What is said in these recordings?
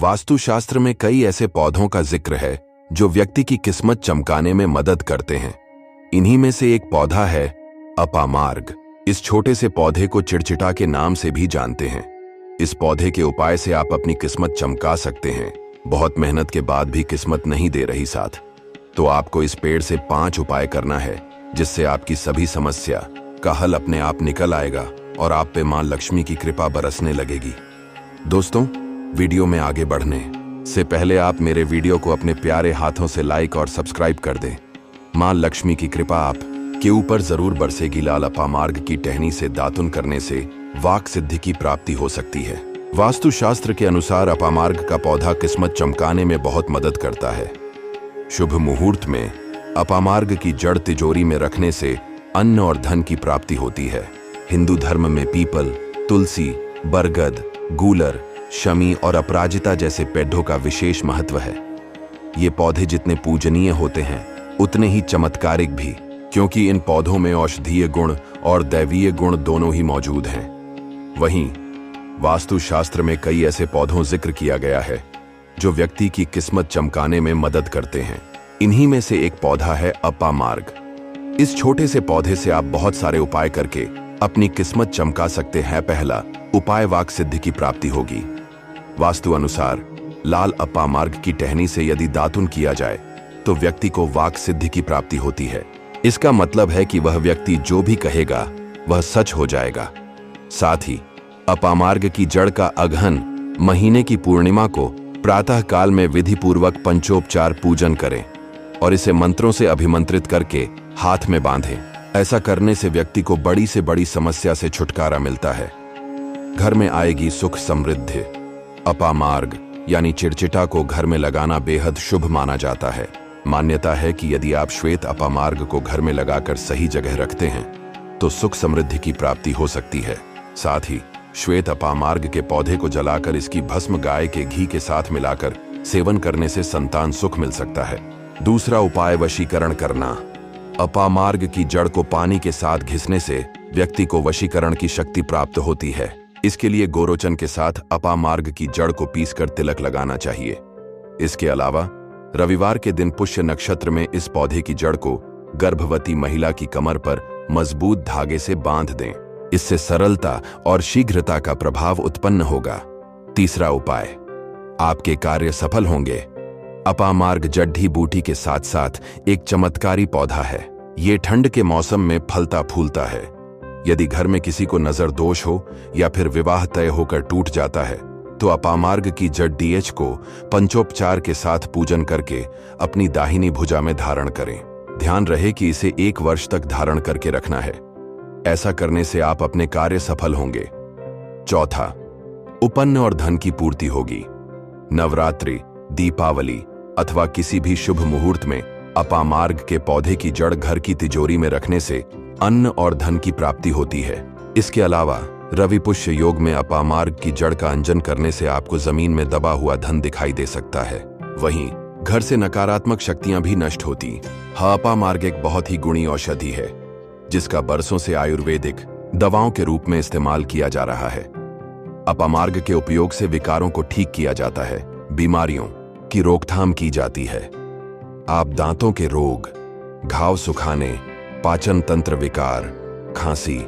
वास्तुशास्त्र में कई ऐसे पौधों का जिक्र है जो व्यक्ति की किस्मत चमकाने में मदद करते हैं। इन्हीं में से एक पौधा है अपामार्ग। इस छोटे से पौधे को चिड़चिटा के नाम से भी जानते हैं। इस पौधे के उपाय से आप अपनी किस्मत चमका सकते हैं। बहुत मेहनत के बाद भी किस्मत नहीं दे रही साथ, तो आपको इस पेड़ से 5 उपाय करना है, जिससे आपकी सभी समस्या का हल अपने आप निकल आएगा और आप पे मां लक्ष्मी की कृपा बरसने लगेगी। दोस्तों, वीडियो में आगे बढ़ने से पहले आप मेरे वीडियो को अपने प्यारे हाथों से लाइक और सब्सक्राइब कर दें। मां लक्ष्मी की कृपा आप के ऊपर जरूर बरसेगी। लाल अपामार्ग की टहनी से दातुन करने से वाक सिद्धि की प्राप्ति हो सकती है। वास्तुशास्त्र के अनुसार अपामार्ग का पौधा किस्मत चमकाने में बहुत मदद करता है। शुभ मुहूर्त में अपामार्ग की जड़ तिजोरी में रखने से अन्न और धन की प्राप्ति होती है। हिंदू धर्म में पीपल, तुलसी, बरगद, गूलर, शमी और अपराजिता जैसे पेड़ों का विशेष महत्व है। ये पौधे जितने पूजनीय होते हैं उतने ही चमत्कारिक भी, क्योंकि इन पौधों में औषधीय गुण और दैवीय गुण दोनों ही मौजूद हैं। वहीं वास्तुशास्त्र में कई ऐसे पौधों जिक्र किया गया है जो व्यक्ति की किस्मत चमकाने में मदद करते हैं। इन्हीं में से एक पौधा है अपामार्ग। इस छोटे से पौधे से आप बहुत सारे उपाय करके अपनी किस्मत चमका सकते हैं। पहला उपाय, वाक सिद्धि की प्राप्ति होगी। वास्तु अनुसार लाल अपामार्ग की टहनी से यदि दातुन किया जाए तो व्यक्ति को वाक सिद्धि की प्राप्ति होती है। इसका मतलब है कि वह व्यक्ति जो भी कहेगा वह सच हो जाएगा। साथ ही अपामार्ग की जड़ का अगहन महीने की पूर्णिमा को प्रातः काल में विधि पूर्वक पंचोपचार पूजन करें और इसे मंत्रों से अभिमंत्रित करके हाथ में बांधें। ऐसा करने से व्यक्ति को बड़ी से बड़ी समस्या से छुटकारा मिलता है। घर में आएगी सुख समृद्धि। अपामार्ग यानी चिड़चिटा को घर में लगाना बेहद शुभ माना जाता है। मान्यता है कि यदि आप श्वेत अपामार्ग को घर में लगाकर सही जगह रखते हैं तो सुख समृद्धि की प्राप्ति हो सकती है। साथ ही श्वेत अपामार्ग के पौधे को जलाकर इसकी भस्म गाय के घी के साथ मिलाकर सेवन करने से संतान सुख मिल सकता है। दूसरा उपाय, वशीकरण करना। अपामार्ग की जड़ को पानी के साथ घिसने से व्यक्ति को वशीकरण की शक्ति प्राप्त होती है। इसके लिए गोरोचन के साथ अपामार्ग की जड़ को पीसकर तिलक लगाना चाहिए। इसके अलावा रविवार के दिन पुष्य नक्षत्र में इस पौधे की जड़ को गर्भवती महिला की कमर पर मजबूत धागे से बांध दें। इससे सरलता और शीघ्रता का प्रभाव उत्पन्न होगा। तीसरा उपाय, आपके कार्य सफल होंगे। अपामार्ग जड्ढी बूटी के साथ साथ एक चमत्कारी पौधा है। ये ठंड के मौसम में फलता फूलता है। यदि घर में किसी को नजर दोष हो या फिर विवाह तय होकर टूट जाता है तो अपामार्ग की जड़ डीएच को पंचोपचार के साथ पूजन करके अपनी दाहिनी भुजा में धारण करें। ध्यान रहे कि इसे 1 वर्ष तक धारण करके रखना है। ऐसा करने से आप अपने कार्य सफल होंगे। चौथा, उपन्न और धन की पूर्ति होगी। नवरात्रि, दीपावली अथवा किसी भी शुभ मुहूर्त में अपामार्ग के पौधे की जड़ घर की तिजोरी में रखने से अन्न और धन की प्राप्ति होती है। इसके अलावा रवि पुष्य योग में अपामार्ग की जड़ का अंजन करने से आपको जमीन में दबा हुआ धन दिखाई दे सकता है। वहीं घर से नकारात्मक शक्तियां भी नष्ट होती। अपामार्ग एक बहुत ही गुणी औषधि है जिसका बरसों से आयुर्वेदिक दवाओं के रूप में इस्तेमाल किया जा रहा है। अपामार्ग के उपयोग से विकारों को ठीक किया जाता है, बीमारियों की रोकथाम की जाती है। आप दांतों के रोग, घाव सुखाने, पाचन तंत्र विकार, खांसी,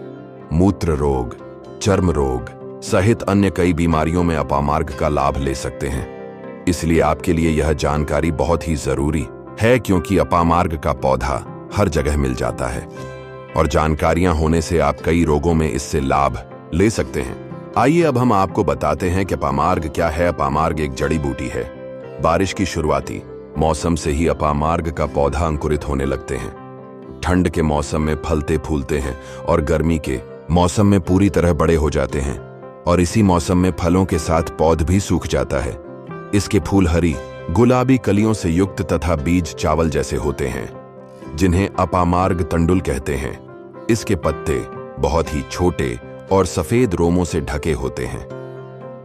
मूत्र रोग, चर्म रोग सहित अन्य कई बीमारियों में अपामार्ग का लाभ ले सकते हैं। इसलिए आपके लिए यह जानकारी बहुत ही जरूरी है, क्योंकि अपामार्ग का पौधा हर जगह मिल जाता है और जानकारियां होने से आप कई रोगों में इससे लाभ ले सकते हैं। आइए अब हम आपको बताते हैं कि अपामार्ग क्या है। अपामार्ग एक जड़ी बूटी है। बारिश की शुरुआती मौसम से ही अपामार्ग का पौधा अंकुरित होने लगते हैं। ठंड के मौसम में फलते फूलते हैं और गर्मी के मौसम में पूरी तरह बड़े हो जाते हैं और इसी मौसम में फलों के साथ पौध भी सूख जाता है। इसके फूल हरी गुलाबी कलियों से युक्त तथा बीज चावल जैसे होते हैं, जिन्हें अपामार्ग तंडुल कहते हैं। इसके पत्ते बहुत ही छोटे और सफेद रोमों से ढके होते हैं।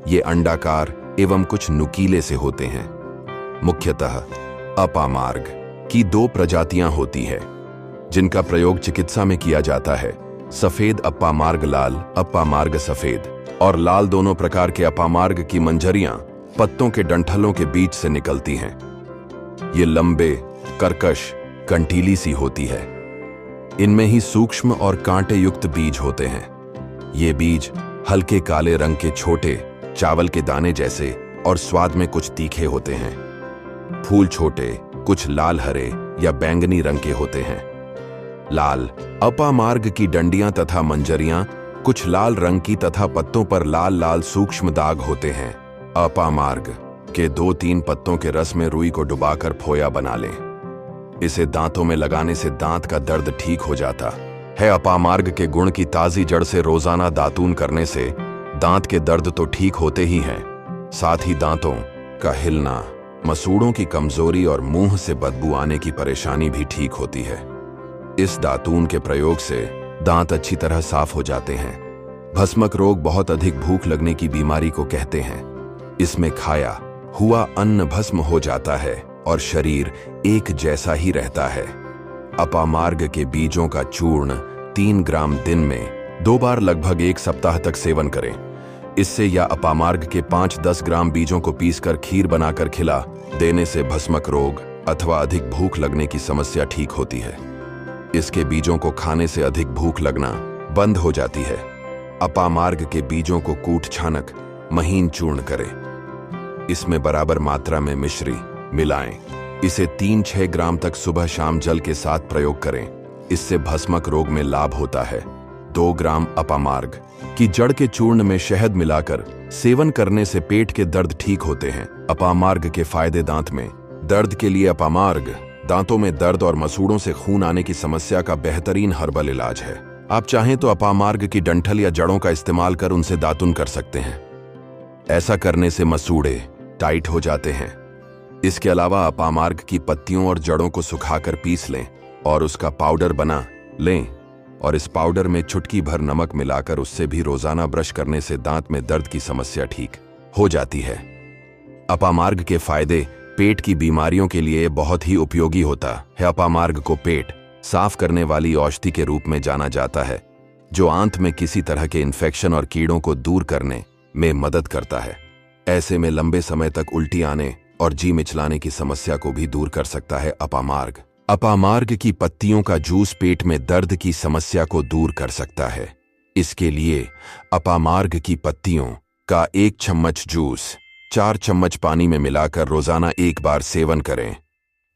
ये अंडाकार एवं कुछ नुकीले से होते हैं। मुख्यतः अपामार्ग की 2 प्रजातियां होती है जिनका प्रयोग चिकित्सा में किया जाता है। सफेद अपामार्ग, लाल अपामार्ग सफेद और लाल दोनों प्रकार के अपामार्ग की मंजरियां पत्तों के डंठलों के बीच से निकलती हैं। ये लंबे, कर्कश, कंटीली सी होती है। इनमें ही सूक्ष्म और कांटे युक्त बीज होते हैं। ये बीज हल्के काले रंग के छोटे, चावल के दाने जैसे और स्वाद में कुछ तीखे होते हैं। फूल छोटे, कुछ लाल हरे या बैंगनी रंग के होते हैं। लाल अपामार्ग की डंडियां तथा मंजरियां कुछ लाल रंग की तथा पत्तों पर लाल लाल सूक्ष्म दाग होते हैं। अपामार्ग के 2-3 पत्तों के रस में रुई को डुबाकर फोया बना लें। इसे दांतों में लगाने से दांत का दर्द ठीक हो जाता है। अपामार्ग के गुण की ताजी जड़ से रोजाना दातून करने से दांत के दर्द तो ठीक होते ही हैं, साथ ही दांतों का हिलना, मसूड़ों की कमजोरी और मुंह से बदबू आने की परेशानी भी ठीक होती है। इस दातून के प्रयोग से दांत अच्छी तरह साफ हो जाते हैं। भस्मक रोग बहुत अधिक भूख लगने की बीमारी को कहते हैं। इसमें खाया हुआ अन्न भस्म हो जाता है और शरीर एक जैसा ही रहता है। अपामार्ग के बीजों का चूर्ण 3 ग्राम दिन में 2 बार लगभग 1 सप्ताह तक सेवन करें। इससे या अपामार्ग के 5-10 ग्राम बीजों को पीसकर खीर बनाकर खिला देने से भस्मक रोग अथवा अधिक भूख लगने की समस्या ठीक होती है। इसके बीजों को खाने से अधिक भूख लगना बंद हो जाती है। अपामार्ग के बीजों को कूट छानक महीन चूर्ण करें। इसमें बराबर मात्रा में मिश्री मिलाएं। इसे 3-6 ग्राम तक सुबह शाम जल के साथ प्रयोग करें। इससे भस्मक रोग में लाभ होता है। 2 ग्राम अपामार्ग की जड़ के चूर्ण में शहद मिलाकर सेवन करने से पेट के दर्द ठीक होते हैं। अपामार्ग के फायदे। दांत में दर्द के लिए अपामार्ग दांतों में दर्द और मसूड़ों से खून आने की समस्या का बेहतरीन हर्बल इलाज है। आप चाहें तो अपामार्ग की डंठल या जड़ों का इस्तेमाल कर उनसे दातुन कर सकते हैं। ऐसा करने से मसूड़े टाइट हो जाते हैं। इसके अलावा अपामार्ग की पत्तियों और जड़ों को सुखाकर पीस लें और उसका पाउडर बना लें और इस पाउडर में चुटकी भर नमक मिलाकर उससे भी रोजाना ब्रश करने से दांत में दर्द की समस्या ठीक हो जाती है। अपामार्ग के फायदे। पेट की बीमारियों के लिए बहुत ही उपयोगी होता है। अपामार्ग को पेट साफ करने वाली औषधि के रूप में जाना जाता है, जो आंत में किसी तरह के इन्फेक्शन और कीड़ों को दूर करने में मदद करता है। ऐसे में लंबे समय तक उल्टी आने और जी मिचलाने की समस्या को भी दूर कर सकता है अपामार्ग। अपामार्ग की पत्तियों का जूस पेट में दर्द की समस्या को दूर कर सकता है। इसके लिए अपामार्ग की पत्तियों का 1 चम्मच जूस 4 चम्मच पानी में मिलाकर रोजाना 1 बार सेवन करें।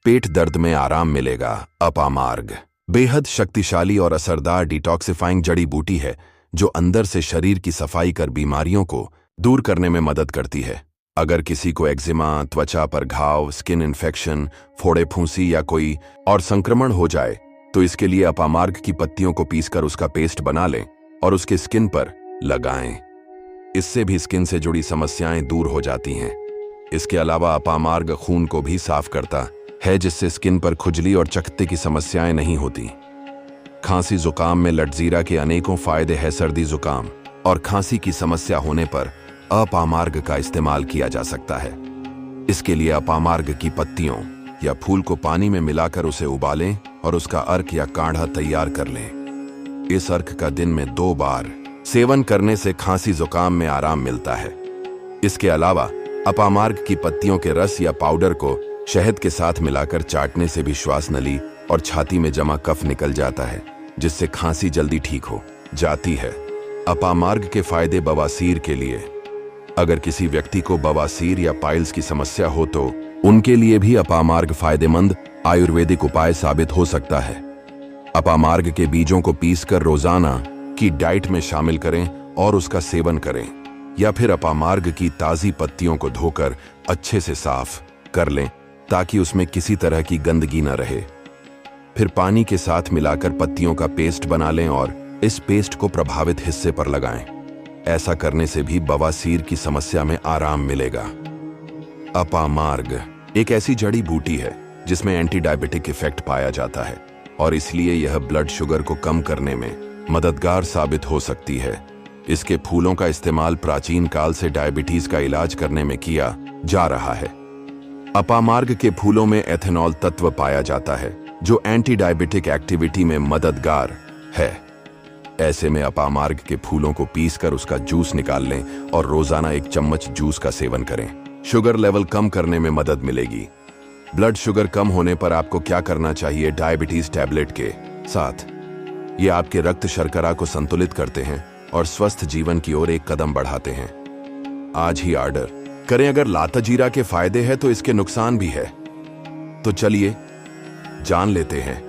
पेट दर्द में आराम मिलेगा। अपामार्ग बेहद शक्तिशाली और असरदार डिटॉक्सिफाइंग जड़ी बूटी है, जो अंदर से शरीर की सफाई कर बीमारियों को दूर करने में मदद करती है। अगर किसी को एक्जिमा, त्वचा पर घाव, स्किन इन्फेक्शन, फोड़े फूंसी या कोई और संक्रमण हो जाए तो इसके लिए अपामार्ग की पत्तियों को पीसकर उसका पेस्ट बना लें और उसके स्किन पर लगाएं। इससे भी स्किन से जुड़ी समस्याएं दूर हो जाती हैं। इसके अलावा अपामार्ग खून को भी साफ करता है, जिससे स्किन पर खुजली और चकत्ते की समस्याएं नहीं होती। खांसी जुकाम में लटजीरा के अनेकों फायदे हैं। सर्दी जुकाम और खांसी की समस्या होने पर अपामार्ग का इस्तेमाल किया जा सकता है। इसके लिए अपामार्ग की पत्तियों या फूल को पानी में मिलाकर उसे उबालें और उसका अर्क या काढ़ा तैयार कर लें। इस अर्क का दिन में 2 बार सेवन करने से खांसी जुकाम में आराम मिलता है। इसके अलावा अपामार्ग की पत्तियों के रस या पाउडर को शहद के साथ मिलाकर चाटने से भी श्वास नली और छाती में जमा कफ निकल जाता है, जिससे खांसी जल्दी ठीक हो जाती है। अपामार्ग के फायदे। बवासीर के लिए। अगर किसी व्यक्ति को बवासीर या पाइल्स की समस्या हो तो उनके लिए भी अपामार्ग फायदेमंद आयुर्वेदिक उपाय साबित हो सकता है। अपामार्ग के बीजों को पीसकर रोजाना की डाइट में शामिल करें और उसका सेवन करें, या फिर अपामार्ग की ताजी पत्तियों को धोकर अच्छे से साफ कर लें ताकि उसमें किसी तरह की गंदगी न रहे। फिर पानी के साथ मिलाकर पत्तियों का पेस्ट बना लें और इस पेस्ट को प्रभावित हिस्से पर लगाएं। ऐसा करने से भी बवासीर की समस्या में आराम मिलेगा। अपामार्ग एक ऐसी जड़ी बूटी है जिसमें एंटी डायबिटिक इफेक्ट पाया जाता है और इसलिए यह ब्लड शुगर को कम करने में मददगार साबित हो सकती है। इसके फूलों का इस्तेमाल प्राचीन काल से डायबिटीज का इलाज करने में किया जा रहा है। अपामार्ग के फूलों में एथेनॉल तत्व पाया जाता है, जो एंटी डायबिटिक एक्टिविटी में मददगार है। ऐसे में अपामार्ग के फूलों को पीसकर उसका जूस निकाल लें और रोजाना 1 चम्मच जूस का सेवन करें। शुगर लेवल कम करने में मदद मिलेगी। ब्लड शुगर कम होने पर आपको क्या करना चाहिए? डायबिटीज टैबलेट के साथ ये आपके रक्त शर्करा को संतुलित करते हैं और स्वस्थ जीवन की ओर एक कदम बढ़ाते हैं। आज ही ऑर्डर करें। अगर लाता जीरा के फायदे हैं तो इसके नुकसान भी है, तो चलिए जान लेते हैं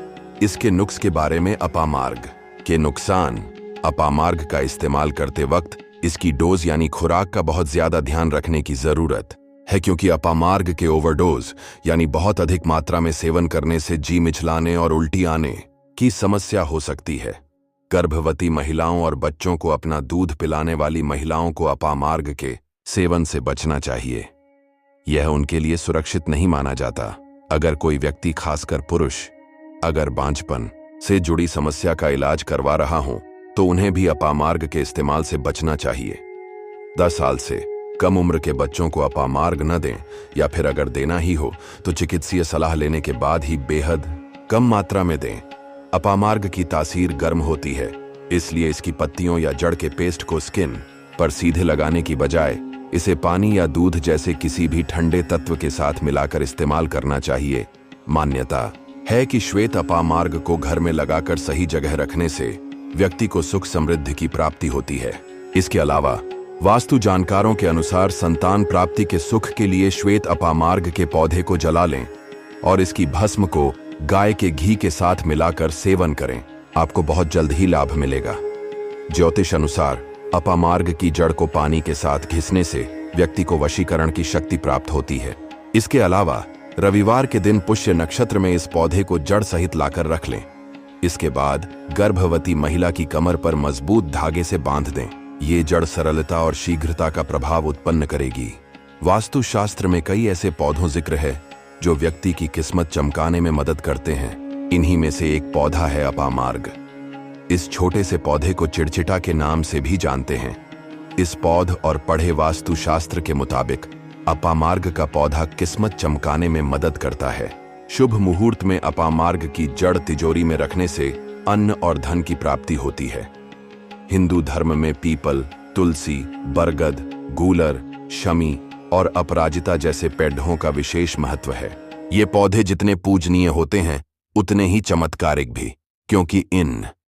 इसके नुक्स के बारे में। अपामार्ग के नुकसान। अपामार्ग का इस्तेमाल करते वक्त इसकी डोज यानी खुराक का बहुत ज्यादा ध्यान रखने की जरूरत है, क्योंकि अपामार्ग के ओवरडोज यानी बहुत अधिक मात्रा में सेवन करने से जी मिचलाने और उल्टी आने की समस्या हो सकती है। गर्भवती महिलाओं और बच्चों को अपना दूध पिलाने वाली महिलाओं को अपामार्ग के सेवन से बचना चाहिए। यह उनके लिए सुरक्षित नहीं माना जाता। अगर कोई व्यक्ति, खासकर पुरुष, अगर बांझपन से जुड़ी समस्या का इलाज करवा रहा हो तो उन्हें भी अपामार्ग के इस्तेमाल से बचना चाहिए। 10 साल से कम उम्र के बच्चों को अपामार्ग न दें, या फिर अगर देना ही हो तो चिकित्सीय सलाह लेने के बाद ही बेहद कम मात्रा में दें। अपामार्ग की तासीर गर्म होती है, इसलिए इसकी पत्तियों या जड़ के पेस्ट को स्किन पर सीधे लगाने की बजाय इसे पानी या दूध जैसे किसी भी ठंडे तत्व के साथ मिलाकर इस्तेमाल करना चाहिए। मान्यता है कि श्वेत अपामार्ग को घर में लगाकर सही जगह रखने से व्यक्ति को सुख समृद्धि की प्राप्ति होती है। इसके अलावा वास्तु जानकारों के अनुसार संतान प्राप्ति के सुख के लिए श्वेत अपामार्ग के पौधे को जला लें और इसकी भस्म को गाय के घी के साथ मिलाकर सेवन करें। आपको बहुत जल्द ही लाभ मिलेगा। ज्योतिष अनुसार अपामार्ग की जड़ को पानी के साथ घिसने से व्यक्ति को वशीकरण की शक्ति प्राप्त होती है। इसके अलावा रविवार के दिन पुष्य नक्षत्र में इस पौधे को जड़ सहित लाकर रख लें। इसके बाद गर्भवती महिला की कमर पर मजबूत धागे से बांध दें। ये जड़ सरलता और शीघ्रता का प्रभाव उत्पन्न करेगी। वास्तुशास्त्र में कई ऐसे पौधों जिक्र है जो व्यक्ति की किस्मत चमकाने में मदद करते हैं। इन्हीं में से एक पौधा है अपामार्ग। इस छोटे से पौधे को चिड़चिटा के नाम से भी जानते हैं। इस पौध और पढ़े वास्तुशास्त्र के मुताबिक अपामार्ग का पौधा किस्मत चमकाने में मदद करता है। शुभ मुहूर्त में अपामार्ग की जड़ तिजोरी में रखने से अन्न और धन की प्राप्ति होती है। हिंदू धर्म में पीपल, तुलसी, बरगद, गूलर, शमी और अपराजिता जैसे पेड़ों का विशेष महत्व है। ये पौधे जितने पूजनीय होते हैं उतने ही चमत्कारिक भी, क्योंकि इन